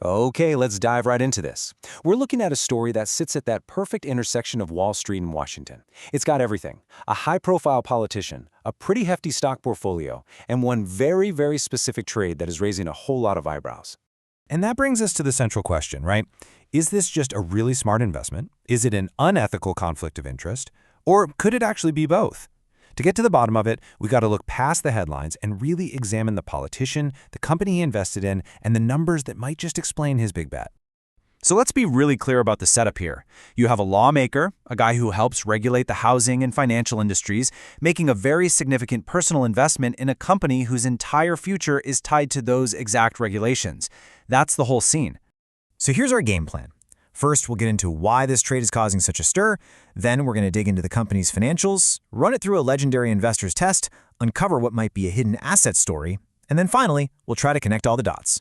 Okay, let's dive right into this. We're looking at a story that sits at that perfect intersection of Wall Street and Washington. It's got everything: a high-profile politician, a pretty hefty stock portfolio, and one very, very specific trade that is raising a whole lot of eyebrows. And that brings us to the central question, right? Is this just a really smart investment? Is it an unethical conflict of interest? Or could it actually be both? To get to the bottom of it, we got to look past the headlines and really examine the politician, the company he invested in, and the numbers that might just explain his big bet. So let's be really clear about the setup here. You have a lawmaker, a guy who helps regulate the housing and financial industries, making a very significant personal investment in a company whose entire future is tied to those exact regulations. That's the whole scene. So here's our game plan. First, we'll get into why this trade is causing such a stir. Then we're going to dig into the company's financials, run it through a legendary investor's test, uncover what might be a hidden asset story, and then finally, we'll try to connect all the dots.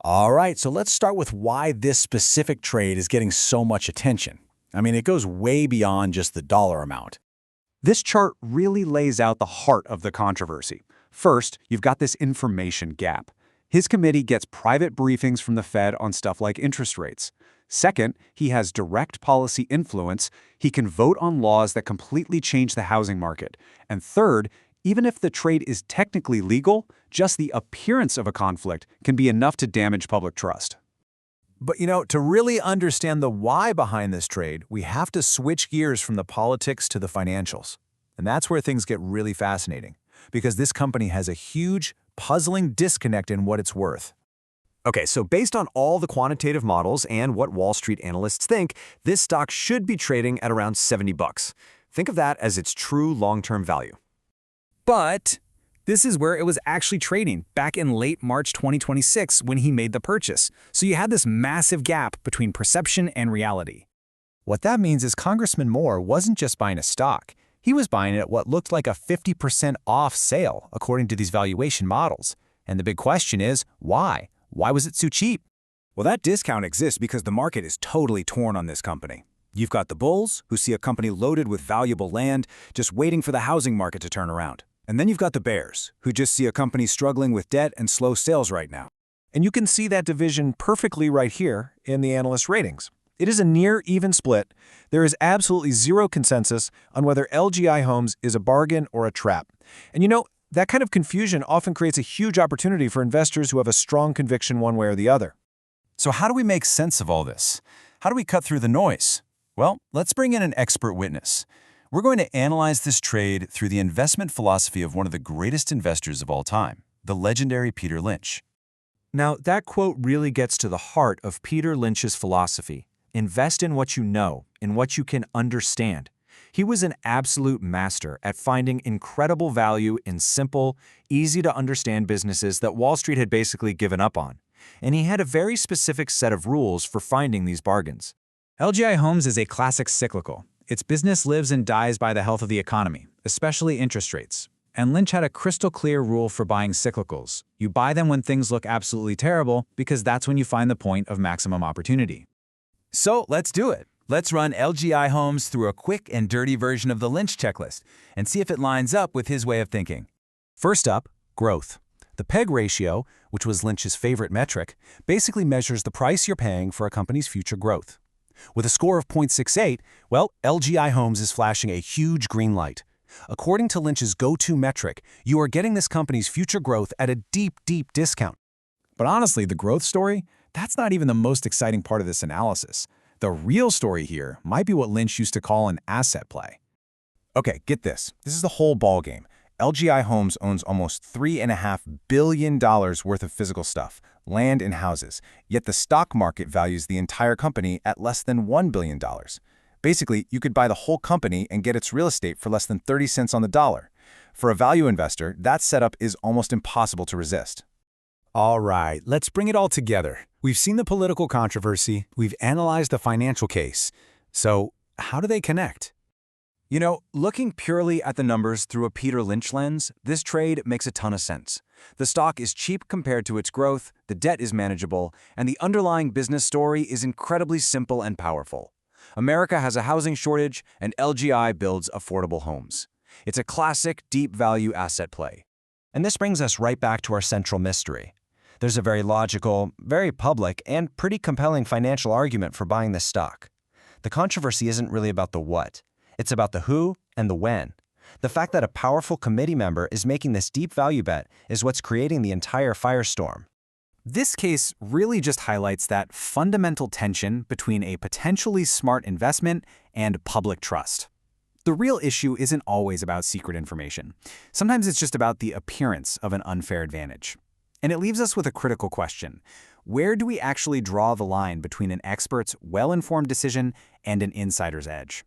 All right, so let's start with why this specific trade is getting so much attention. I mean, it goes way beyond just the dollar amount. This chart really lays out the heart of the controversy. First, you've got this information gap. His committee gets private briefings from the Fed on stuff like interest rates. Second, he has direct policy influence. He can vote on laws that completely change the housing market. And third, even if the trade is technically legal, just the appearance of a conflict can be enough to damage public trust. But to really understand the why behind this trade, we have to switch gears from the politics to the financials. And that's where things get really fascinating, because this company has a huge, puzzling disconnect in what it's worth. Okay, so based on all the quantitative models and what Wall Street analysts think, this stock should be trading at around $70. Think of that as its true long-term value. But this is where it was actually trading back in late March 2026 when he made the purchase. So you had this massive gap between perception and reality. What that means is Congressman Moore wasn't just buying a stock. He was buying it at what looked like a 50% off sale, according to these valuation models. And the big question is, why? Why was it so cheap? Well, that discount exists because the market is totally torn on this company. You've got the bulls, who see a company loaded with valuable land, just waiting for the housing market to turn around. And then you've got the bears, who just see a company struggling with debt and slow sales right now. And you can see that division perfectly right here in the analyst ratings. It is a near even split. There is absolutely zero consensus on whether LGI Homes is a bargain or a trap. And that kind of confusion often creates a huge opportunity for investors who have a strong conviction one way or the other. So how do we make sense of all this? How do we cut through the noise? Well, let's bring in an expert witness. We're going to analyze this trade through the investment philosophy of one of the greatest investors of all time, the legendary Peter Lynch. Now, that quote really gets to the heart of Peter Lynch's philosophy. Invest in what you know, in what you can understand. He was an absolute master at finding incredible value in simple, easy-to-understand businesses that Wall Street had basically given up on. And he had a very specific set of rules for finding these bargains. LGI Homes is a classic cyclical. Its business lives and dies by the health of the economy, especially interest rates. And Lynch had a crystal clear rule for buying cyclicals. You buy them when things look absolutely terrible because that's when you find the point of maximum opportunity. So let's do it. Let's run LGI Homes through a quick and dirty version of the Lynch checklist and see if it lines up with his way of thinking. First up, growth. The PEG ratio, which was Lynch's favorite metric, basically measures the price you're paying for a company's future growth. With a score of 0.68, well, LGI Homes is flashing a huge green light. According to Lynch's go-to metric, you are getting this company's future growth at a deep, deep discount. But honestly, the growth story, that's not even the most exciting part of this analysis. The real story here might be what Lynch used to call an asset play. Okay, get this. This is the whole ballgame. LGI Homes owns almost $3.5 billion worth of physical stuff, land and houses, yet the stock market values the entire company at less than $1 billion. Basically, you could buy the whole company and get its real estate for less than 30 cents on the dollar. For a value investor, that setup is almost impossible to resist. All right, let's bring it all together. We've seen the political controversy, we've analyzed the financial case. So, how do they connect? Looking purely at the numbers through a Peter Lynch lens, this trade makes a ton of sense. The stock is cheap compared to its growth, the debt is manageable, and the underlying business story is incredibly simple and powerful. America has a housing shortage, and LGI builds affordable homes. It's a classic, deep-value asset play. And this brings us right back to our central mystery. There's a very logical, very public, and pretty compelling financial argument for buying this stock. The controversy isn't really about the what. It's about the who and the when. The fact that a powerful committee member is making this deep value bet is what's creating the entire firestorm. This case really just highlights that fundamental tension between a potentially smart investment and public trust. The real issue isn't always about secret information. Sometimes it's just about the appearance of an unfair advantage. And it leaves us with a critical question. Where do we actually draw the line between an expert's well-informed decision and an insider's edge?